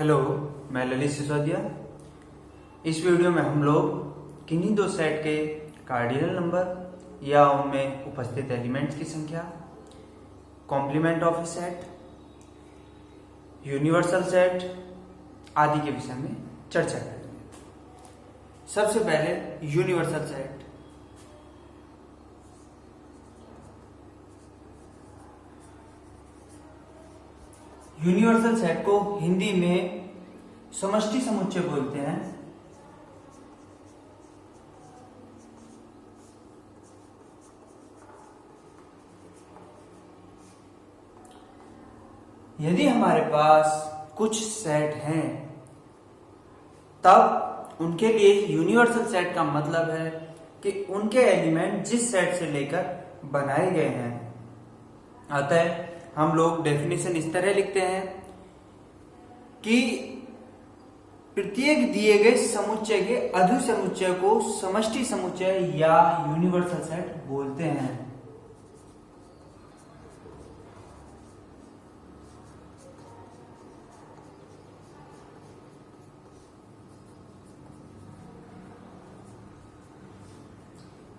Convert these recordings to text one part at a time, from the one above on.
Hello, मैं ललित सिसोदिया। इस video में हम लोग किन्हीं दो सेट के कार्डिनल नंबर या उनमें उपस्थित एलिमेंट्स की संख्या, complement of A set, universal set आदि के विषय में चर्चा करेंगे। सबसे पहले यूनिवर्सल सेट। यूनिवर्सल सेट को हिंदी में समष्टि समुच्चय बोलते हैं। यदि हमारे पास कुछ सेट हैं तब उनके लिए यूनिवर्सल सेट का मतलब है कि उनके एलिमेंट जिस सेट से लेकर बनाए गए हैं। अतः हम लोग डेफिनेशन इस तरह लिखते हैं कि प्रत्येक दिए गए समुच्चय के अधोसमुच्चय को समष्टि समुच्चय या यूनिवर्सल सेट बोलते हैं।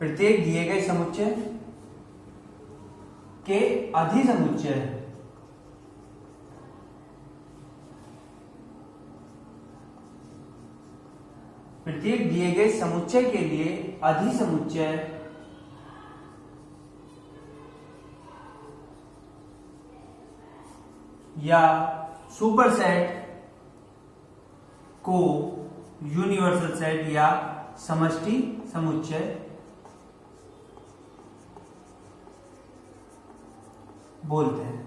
प्रत्येक दिए गए समुच्चय के अधिसमुच्चय प्रत्येक दिए गए समुच्चय के लिए अधिसमुच्चय या सुपरसेट को यूनिवर्सल सेट या समष्टि समुच्चय बोलते हैं।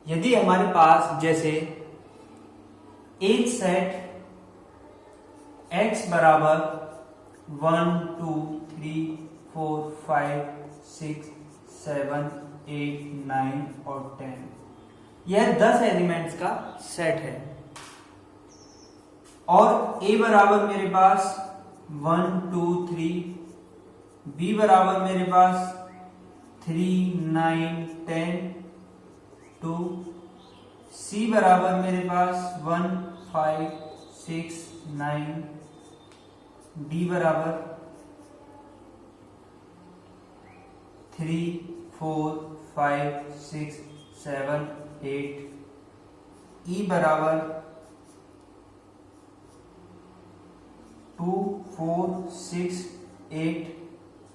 यदि हमारे पास जैसे एक सेट x बराबर 1 2 3 4 5 6 7 8 9 और 10 यह 10 एलिमेंट्स का सेट है और a बराबर मेरे पास 1 2 3, b बराबर मेरे पास 3 9 10 2, c बराबर मेरे पास 1 5 6 9, d बराबर 3 4 5 6 7 8, e बराबर 2 4 6 8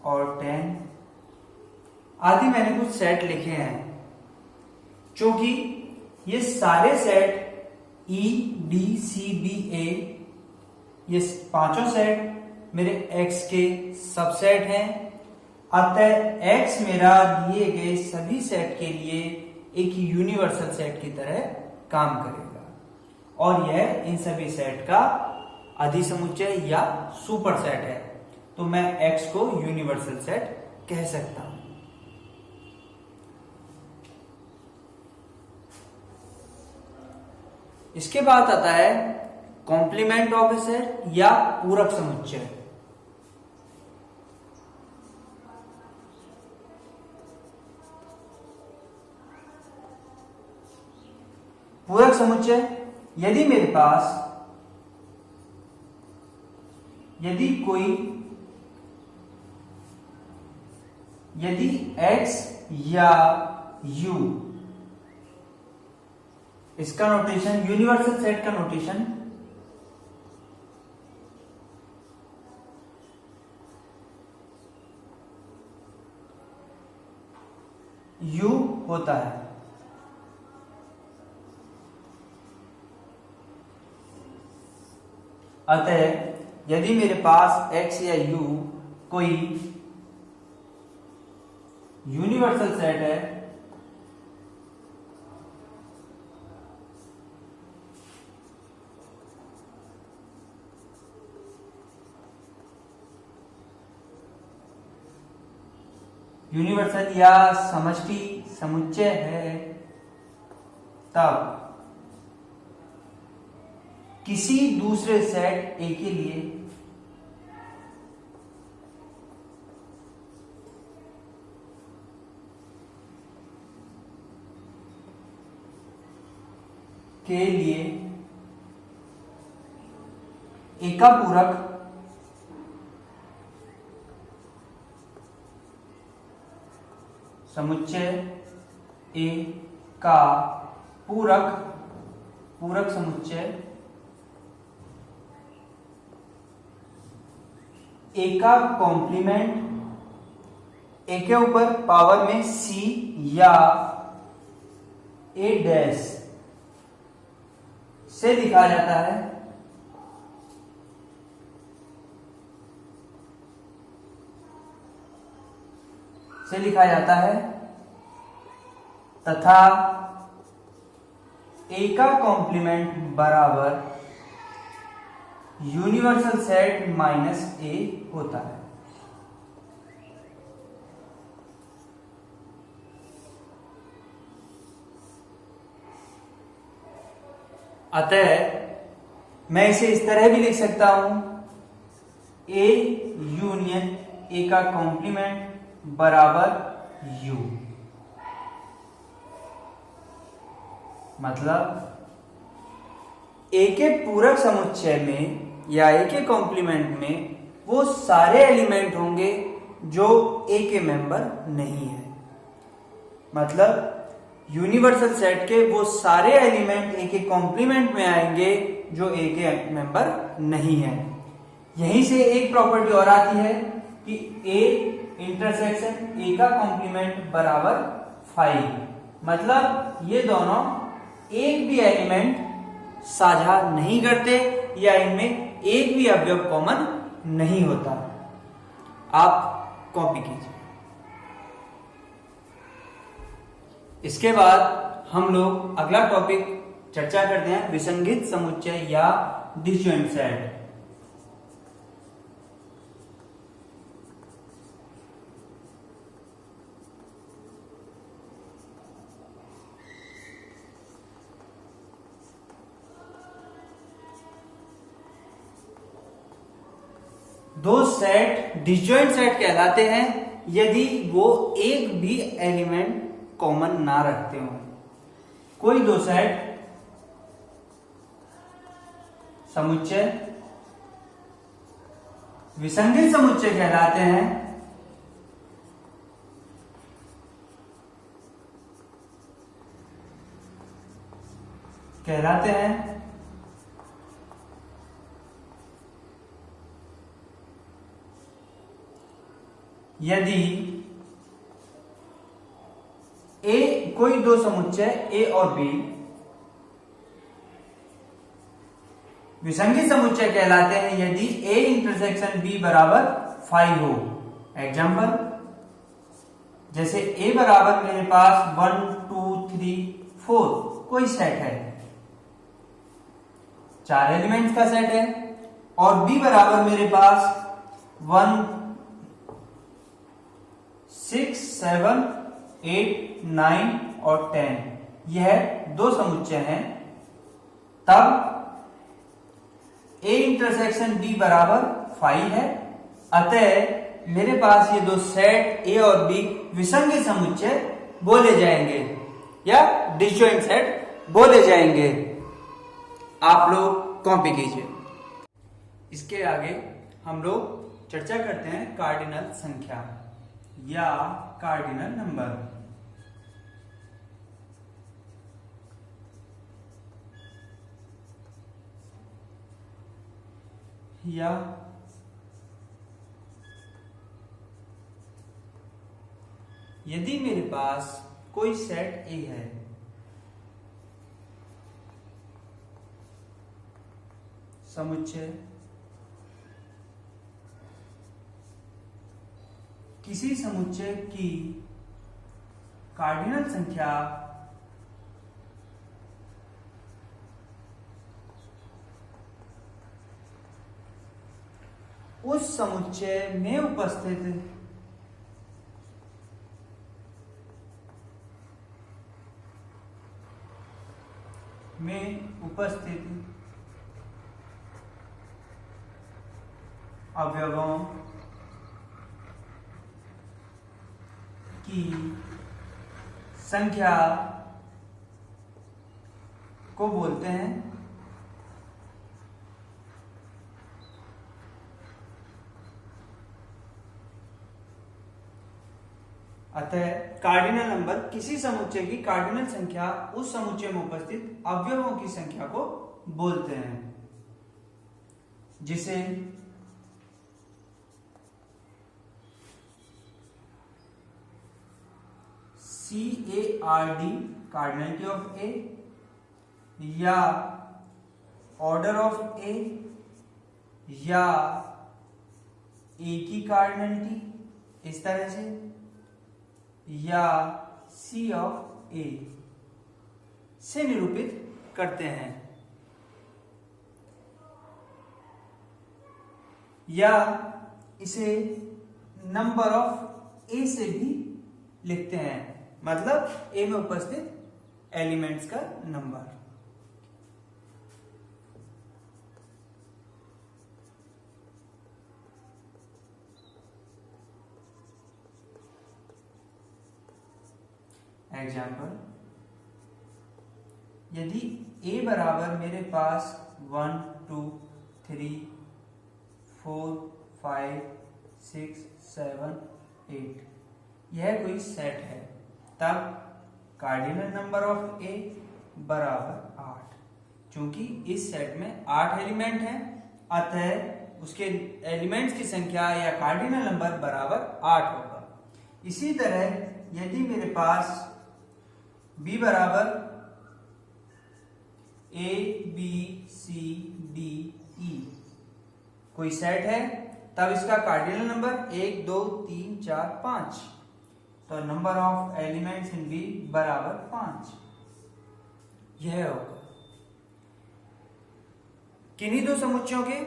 और 10 आदि मैंने कुछ सेट लिखे हैं। क्योंकि ये सारे set E D C B A ये पांचों सेट मेरे X के सबसेट हैं। अतः X मेरा दिए गए सभी सेट के लिए एक यूनिवर्सल सेट की तरह काम करेगा और यह इन सभी सेट का अधिसमुच्चय या सुपर सेट है। तो मैं X को यूनिवर्सल सेट कह सकता हूं। इसके बाद आता है कॉम्प्लीमेंट ऑफ ए सेट या पूरक समुच्चय। पूरक समुच्चय यदि मेरे पास यदि x या u, इसका नोटेशन यूनिवर्सल सेट का नोटेशन u होता है। अतः यदि मेरे पास x या u कोई यूनिवर्सल सेट है यूनिवर्सल या समष्टि समुच्चय है तब किसी दूसरे सेट ए के लिए के लिए ए का पूरक समुच्चय ए का पूरक समुच्चय ए का कॉम्प्लीमेंट ए के ऊपर पावर में सी या ए डैश से लिखा जाता है। तथा ए का कॉम्प्लीमेंट बराबर यूनिवर्सल सेट माइनस ए होता है। अतः मैं इसे इस तरह भी लिख सकता हूं, ए यूनियन ए का कॉम्प्लीमेंट बराबर यू। मतलब ए के पूरक समुच्चय में या ए के कॉम्प्लीमेंट में वो सारे एलिमेंट होंगे जो ए के मेंबर नहीं है। मतलब यूनिवर्सल सेट के वो सारे एलिमेंट ए के कॉम्प्लीमेंट में आएंगे जो ए के मेंबर नहीं है। यहीं से एक प्रॉपर्टी और आती है कि ए इंटरसेक्शन ए का कॉम्प्लीमेंट बराबर 5। मतलब ये दोनों एक भी एलिमेंट साझा नहीं करते या इनमें एक भी अवयव कॉमन नहीं होता। आप कॉपी कीजिए। इसके बाद हम लोग अगला टॉपिक चर्चा करते हैं, विसंगत समुच्चय या डिसजॉइंट सेट। दो सेट डिसजॉइंट सेट कहलाते हैं यदि वो एक भी एलिमेंट कॉमन ना रखते हो। कोई दो सेट समुच्चय विसंगत समुच्चय कहलाते हैं यदि कोई दो समुच्चय ए और बी विसंगत समुच्चय कहलाते हैं यदि ए इंटरसेक्शन बी बराबर 5 हो। एग्जाम्पल, जैसे ए बराबर मेरे पास 1 2 3 4 कोई सेट है, 4 एलिमेंट्स का सेट है, और बी बराबर मेरे पास 1 6 7 8 9 और 10 यह दो समुच्चय हैं, तब ए इंटरसेक्शन बी बराबर 5 है। अतः मेरे पास ये दो सेट ए और बी विसंगत समुच्चय बोले जाएंगे या डिसजॉइंट सेट बोले जाएंगे। आप लोग कॉपी कीजिए। इसके आगे हम लोग चर्चा करते हैं कार्डिनल संख्या या कार्डिनल नंबर। या यदि मेरे पास कोई सेट ए है, समुच्चय किसी समुच्चय की कार्डिनल संख्या उस समुच्चय में उपस्थित अवयवों की संख्या को बोलते हैं अतः कार्डिनल नंबर किसी समुच्चय की कार्डिनल संख्या उस समुच्चय में उपस्थित अवयवों की संख्या को बोलते हैं, जिसे CARD कार्डिनलिटी ऑफ ए या ऑर्डर ऑफ ए या ए की कार्डिनलिटी इस तरह से या C ऑफ ए से निरूपित करते हैं, या इसे नंबर ऑफ ए से भी लिखते हैं, मतलब ए में उपस्थित एलिमेंट्स का नंबर। एग्जाम्पल, यदि a बराबर मेरे पास 1 2 3 4 5 6 7 8 यह कोई सेट है, तब कार्डिनल नंबर ऑफ a बराबर 8। चूंकि इस सेट में 8 एलिमेंट हैं, अतः उसके एलिमेंट्स की संख्या या कार्डिनल नंबर बराबर 8 होगा। इसी तरह यदि मेरे पास b बराबर A B C D E कोई सेट है, तब इसका कार्डिनल नंबर 1 2 3 4 5, तो number of elements in B बराबर 5 यह होगा। किन्हीं दो समुच्चयों के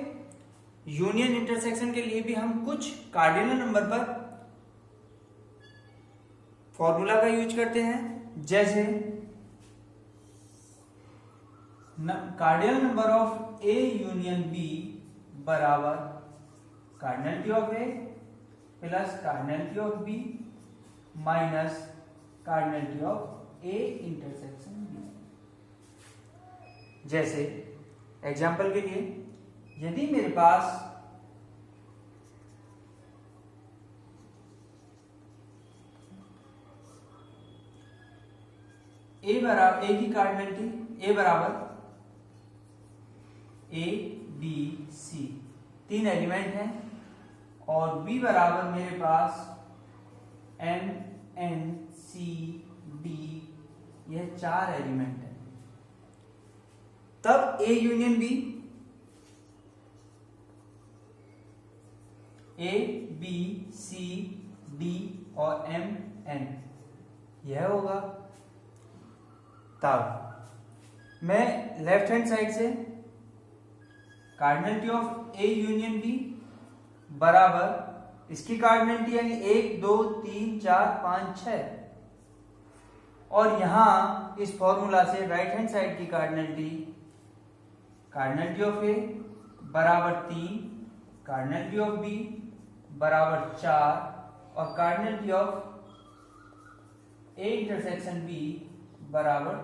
यूनियन इंटरसेक्शन के लिए भी हम कुछ कार्डिनल नंबर पर फॉर्मूला का यूज करते हैं, जैसे cardinal number of A union B बराबर cardinality of A plus cardinality of B minus cardinality of A intersection B। जैसे एग्जाम्पल के लिए, यदि मेरे पास A बराबर A की कार्डिनलिटी A बराबर A B C 3 एलिमेंट हैं, और B बराबर मेरे पास M N C D यह 4 एलिमेंट हैं, तब A union B A B C D और M N यह होगा। तब मैं लेफ्ट हैंड साइड से cardinality of A union B बराबर इसकी कार्डिनलिटी यानी 1 2 3 4 5 6, और यहां इस फॉर्मूला से राइट हैंड साइड की कार्डिनलिटी ऑफ A बराबर 3, कार्डिनलिटी ऑफ B बराबर 4 और cardinality of A intersection B बराबर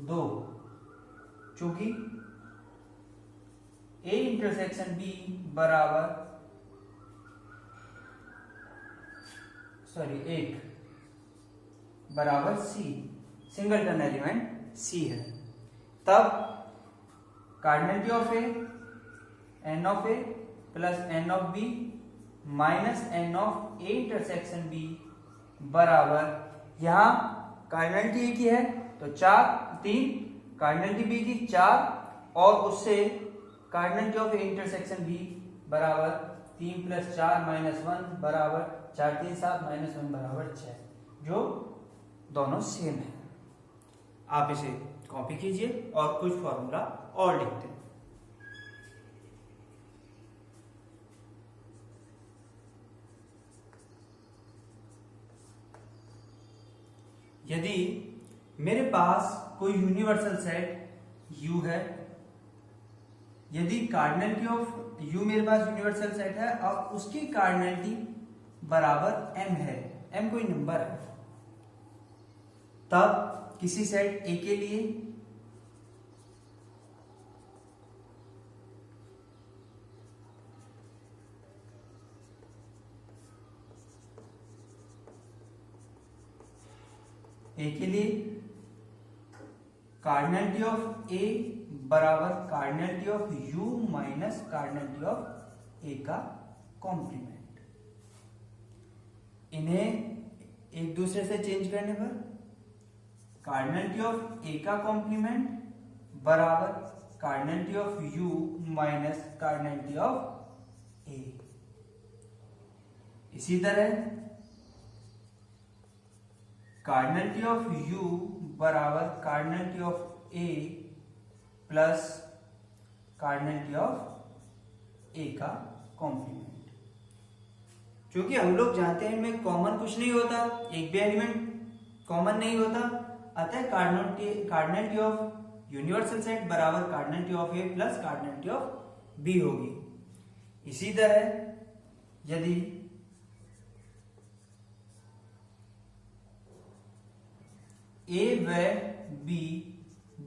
2। चूंकि A इंटरसेक्शन B बराबर 1 बराबर C, सिंगलटन एलिमेंट C है, तब cardinality of A n of A plus n of B minus n of A intersection B बराबर, यहां कार्डिनलिटी A की है तो 3, कार्डिनलिटी B की 4 और उससे cardinality of A intersection B बराबर 3 + 4 - 1 बराबर 4 3 7 -1 बराबर 6, जो दोनों सेम है। आप इसे कॉपी कीजिए और कुछ फॉर्मूला और लिखते हैं। यदि मेरे पास कोई यूनिवर्सल सेट U है, यदि कार्डिनलिटी ऑफ U मेरे पास यूनिवर्सल सेट है और उसकी कार्डिनलिटी बराबर M है, M कोई नंबर है, तब किसी सेट A के लिए ए के लिए कार्डिनलिटी ऑफ ए बराबर cardinality of U minus cardinality of A का कॉम्प्लीमेंट। इन्हें एक दूसरे से चेंज करने पर कार्डिनलिटी ऑफ ए का कॉम्प्लीमेंट बराबर cardinality of U minus cardinality of A. इसी तरह कार्डिनलिटी ऑफ यू बराबर cardinality of A plus cardinality of A का कॉम्प्लीमेंट। क्योंकि हम लोग जानते हैं इनमें कॉमन कुछ नहीं होता, एक भी एलिमेंट कॉमन नहीं होता, अतः कार्डिनलिटी ऑफ यूनिवर्सल सेट बराबर cardinality of A plus cardinality of B होगी। इसी तरह यदि ए व बी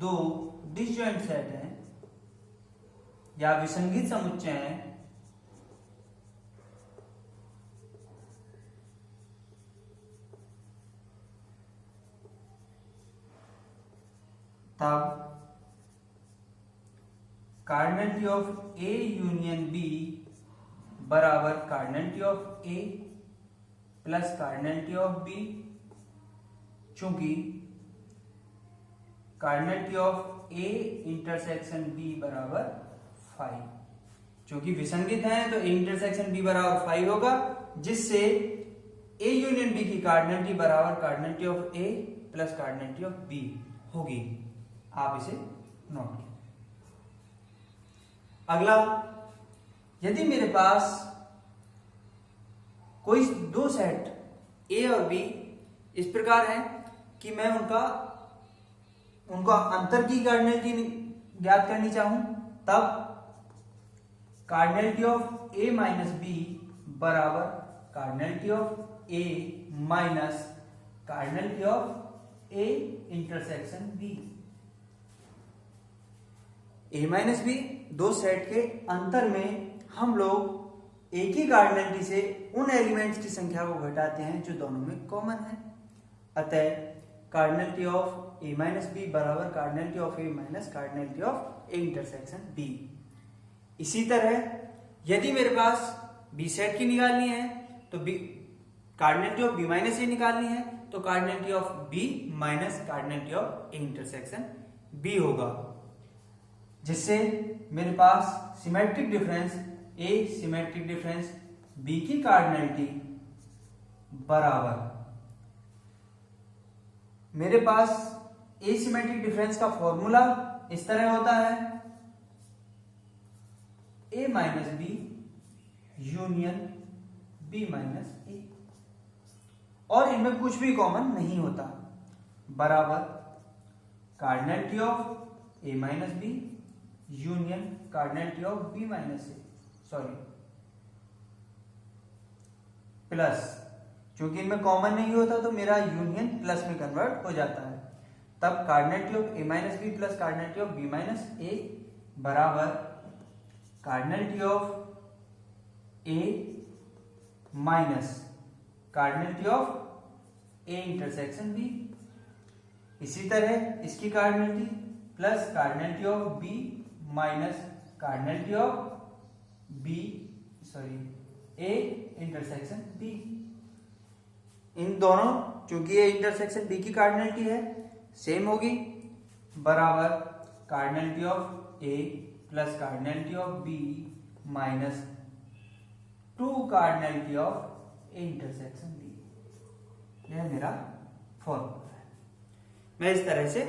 दो डिसजॉइंट सेट हैं या विसंगत समुच्चय हैं, तब cardinality of A union B बराबर cardinality of A plus cardinality of B. चूंकि cardinality of A intersection B बराबर 5, चूंकि विसंगत है तो ए इंटरसेक्शन बी बराबर 5 होगा, जिससे ए यूनियन बी की कार्डिनलिटी बराबर cardinality of A plus cardinality of B होगी। आप इसे नोट कीजिए। अगला, यदि मेरे पास कोई दो सेट ए और बी इस प्रकार है कि मैं उनका अंतर की कार्डिनलिटी ज्ञात करनी चाहूं, तब cardinality of A minus B बराबर cardinality of A minus cardinality of A intersection B. A minus B दो सेट के अंतर में हम लोग एक ही कार्डिनलिटी से उन एलिमेंट्स की संख्या को घटाते हैं जो दोनों में कॉमन है। अतः cardinality of A minus B बराबर cardinality of A minus cardinality of A intersection B. इसी तरह यदि मेरे पास बी सेट की निकालनी है तो B cardinality of B minus A निकालनी है तो cardinality of B minus cardinality of A intersection B होगा, जिससे मेरे पास symmetric difference A symmetric difference B की कार्डिनलिटी बराबर, मेरे पास एसिमेट्रिक डिफरेंस का फॉर्मूला इस तरह होता है A minus B union B minus A, और इनमें कुछ भी कॉमन नहीं होता, बराबर cardinality of A minus B union cardinality of B minus A, plus, क्योंकि इनमें कॉमन नहीं होता तो मेरा यूनियन प्लस में कन्वर्ट हो जाता है। तब cardinality of A minus B plus cardinality of B minus A बराबर cardinality of A minus cardinality of A intersection B. इसी तरह इसकी cardinality plus cardinality of B minus cardinality of B A intersection B. इन दोनों, चूंकि ये intersection B की cardinality है, सेम होगी, बराबर cardinality of A plus cardinality of B minus 2 cardinality of A intersection B. यह मेरा फॉर्मूला है। मैं इस तरह से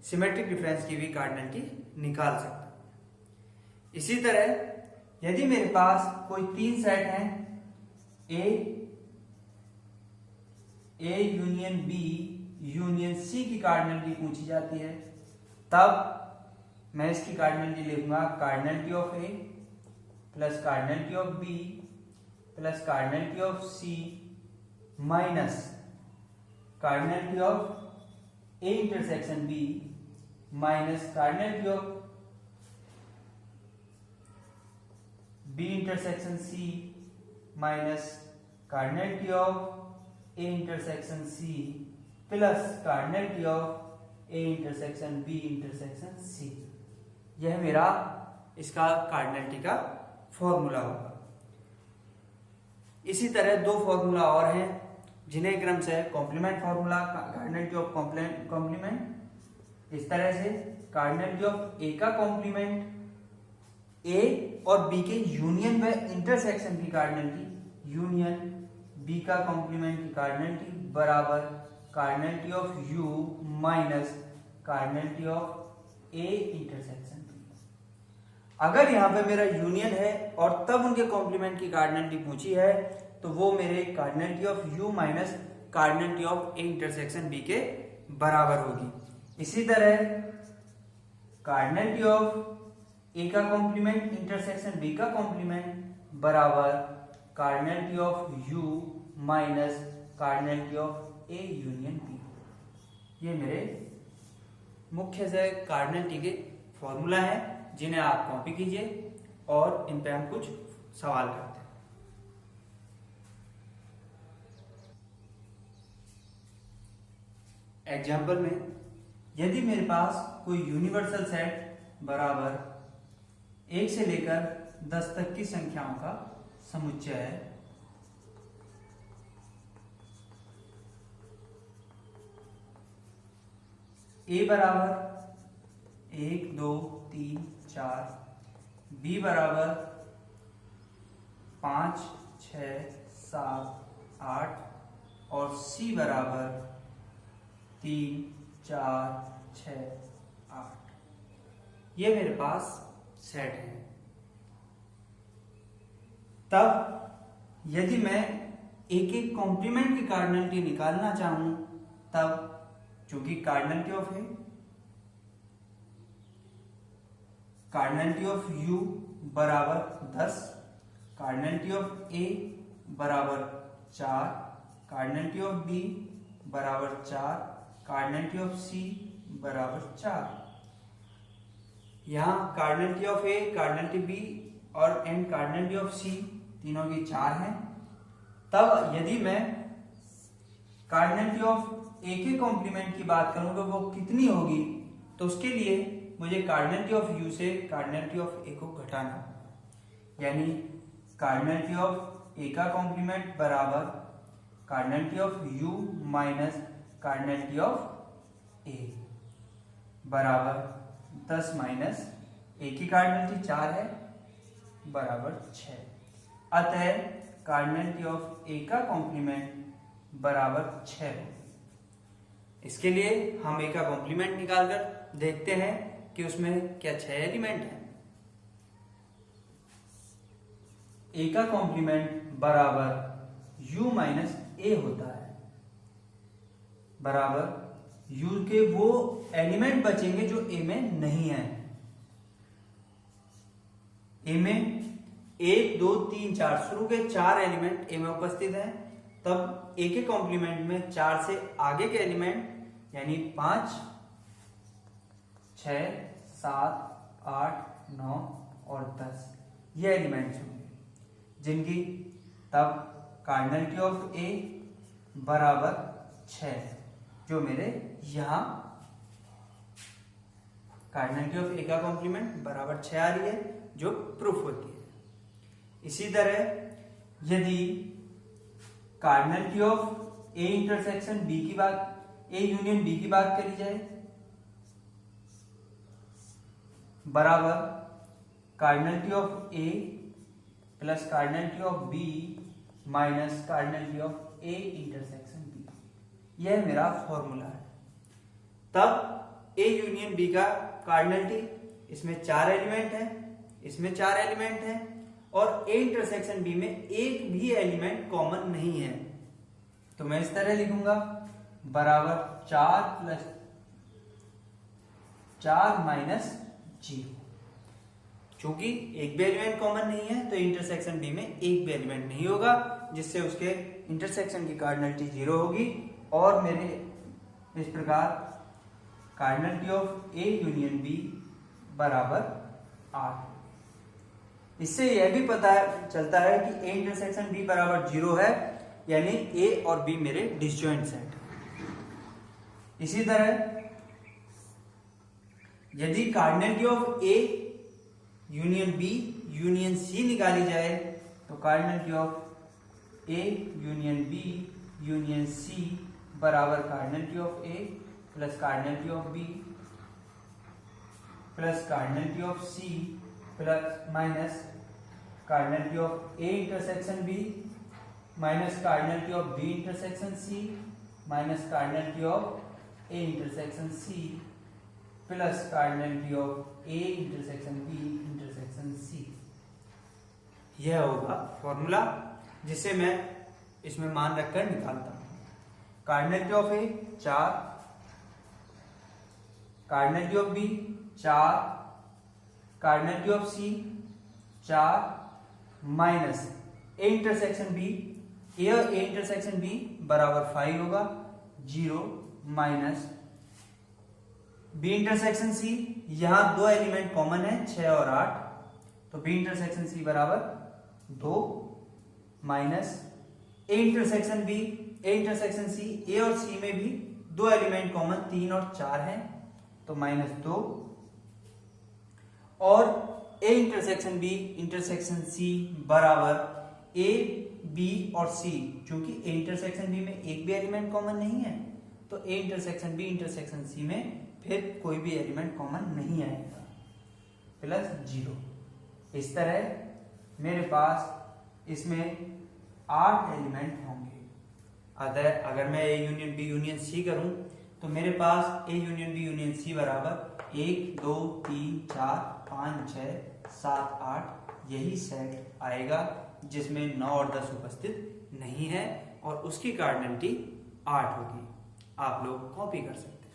सिमेट्रिक डिफरेंस की भी कार्डिनलिटी निकाल सकता हूं। इसी तरह यदि मेरे पास कोई 3 सेट हैं A union B union C की कार्डिनलिटी पूछी जाती है, तब मैं इसकी कार्डिनलिटी लिखूंगा cardinality of A plus cardinality of B plus cardinality of C minus cardinality of A intersection B minus cardinality of B intersection C minus cardinality of A intersection C plus cardinality of A intersection B intersection C. यह मेरा इसका cardinality का formula होगा। इसी तरह दो formula और हैं जिन्हें क्रम से complement formula, cardinality of complement. इस तरह से कार्डिनलिटी ऑफ ए का कॉम्प्लीमेंट ए और बी के यूनियन व इंटरसेक्शन की कार्डिनलिटी यूनियन बी का कॉम्प्लीमेंट की कार्डिनलिटी बराबर cardinality of U minus cardinality of A intersection B. अगर यहां पे मेरा यूनियन है और तब उनके कॉम्प्लीमेंट की कार्डिनलिटी पूछी है तो वो मेरे cardinality of U minus cardinality of A intersection B के बराबर होगी। इसी तरह कार्डिनलिटी ऑफ ए का कॉम्प्लीमेंट इंटरसेक्शन बी का कॉम्प्लीमेंट बराबर cardinality of U minus cardinality of A union B. ये मेरे मुख्य से कार्डिनलिटी के फॉर्मूला है जिन्हें आप कॉपी कीजिए और इन पे हम कुछ सवाल करते हैं। एग्जाम्पल में यदि मेरे पास कोई यूनिवर्सल सेट बराबर 1 से लेकर 10 तक की संख्याओं का समुच्चय है, ए बराबर 1 2 3 4, बी बराबर 5 6 7 8 और सी बराबर 3 4 6 8। ये मेरे पास सेट है। तब यदि मैं एक एक कॉम्प्लीमेंट की कार्डिनलिटी निकालना चाहूं तब चूंकि cardinality of A, cardinality of U बराबर 10, कार्डिनलिटी ऑफ ए बराबर 4, कार्डिनलिटी ऑफ बी बराबर 4, कार्डिनलिटी ऑफ सी बराबर 4। यहां cardinality of A, cardinality B और एंड कार्डिनलिटी ऑफ सी तीनों की 4 हैं। तब यदि मैं कार्डिनलिटी ऑफ ए के कॉम्प्लीमेंट की बात करूंगा वो कितनी होगी, तो उसके लिए मुझे कार्डिनलिटी ऑफ यू से कार्डिनलिटी ऑफ ए को घटाना होगा। यानी कार्डिनलिटी ऑफ ए का कॉम्प्लीमेंट बराबर cardinality of U minus cardinality of A बराबर 10 माइनस ए की कार्डिनलिटी 4 है बराबर 6। अतः कार्डिनलिटी ऑफ ए का कॉम्प्लीमेंट बराबर 6 होगी। इसके लिए हम ए का कॉम्प्लीमेंट निकालकर देखते हैं कि उसमें क्या 6 एलिमेंट है। ए का कॉम्प्लीमेंट बराबर यू माइनस ए होता है बराबर यू के वो एलिमेंट बचेंगे जो ए में नहीं है। ए में 1 2 3 4 शुरू के 4 एलिमेंट ए में उपस्थित हैं। तब ए के कॉम्प्लीमेंट में 4 से आगे के एलिमेंट यानी 5 6 7 8 9 और 10 ये एलिमेंट्स होंगे जिनकी तब कार्डिनलिटी ऑफ ए बराबर 6 जो मेरे यहां कार्डिनलिटी ऑफ ए का कॉम्प्लीमेंट बराबर 6 आ रही है जो प्रूफ होती है। इसी तरह यदि cardinality of A intersection B की बात, ए यूनियन बी की बात करी जाए बराबर cardinality of A plus cardinality of B minus cardinality of A intersection B. यह मेरा फॉर्मूला है। तब ए यूनियन बी का कार्डिनलिटी, इसमें 4 एलिमेंट है, इसमें 4 एलिमेंट है और ए इंटरसेक्शन बी में एक भी एलिमेंट कॉमन नहीं है। तो मैं इस तरह लिखूंगा बराबर 4 प्लस 4 माइनस 0। चूंकि एक भी एलिमेंट कॉमन नहीं है तो इंटरसेक्शन बी में एक भी एलिमेंट नहीं होगा जिससे उसके इंटरसेक्शन की कार्डिनलिटी 0 होगी और मेरे इस प्रकार cardinality of A union B बराबर 8। इससे यह भी पता चलता है कि ए इंटरसेक्शन बी बराबर 0 है यानी ए और बी मेरे डिसजॉइंट सेट है। इसी तरह यदि cardinality of A union B union C निकाली जाए तो cardinality of A union B union C बराबर cardinality of A plus cardinality of B plus cardinality of C plus minus cardinality of A intersection B minus cardinality of B intersection C minus cardinality of A intersection C plus cardinality of A intersection B intersection C. यह होगा formula जिसे मैं इसमें मान रखकर निकालता हूं। Cardinality of A 4, cardinality of B 4, cardinality of C 4 minus A intersection B, A intersection B बराबर 5 होगा 0 माइनस बी इंटरसेक्शन सी, यहां दो एलिमेंट कॉमन है 6 और 8, तो बी इंटरसेक्शन सी बराबर 2 minus A intersection B, A intersection C, A और C में भी दो एलिमेंट कॉमन 3 और 4 हैं तो -2 और A intersection B intersection C बराबर ए बी और सी, क्योंकि ए इंटरसेक्शन बी में एक भी एलिमेंट कॉमन नहीं है तो A intersection B intersection C में फिर कोई भी एलिमेंट कॉमन नहीं आएगा प्लस 0। इस तरह मेरे पास इसमें 8 एलिमेंट होंगे। अगर मैं A union B union C करूं तो मेरे पास A union B union C बराबर 1 2 3 4 5 6 7 8 यही सेट आएगा जिसमें 9 और 10 उपस्थित नहीं है और उसकी कार्डिनलिटी 8 होगी। आप लोग कॉपी कर सकते हैं।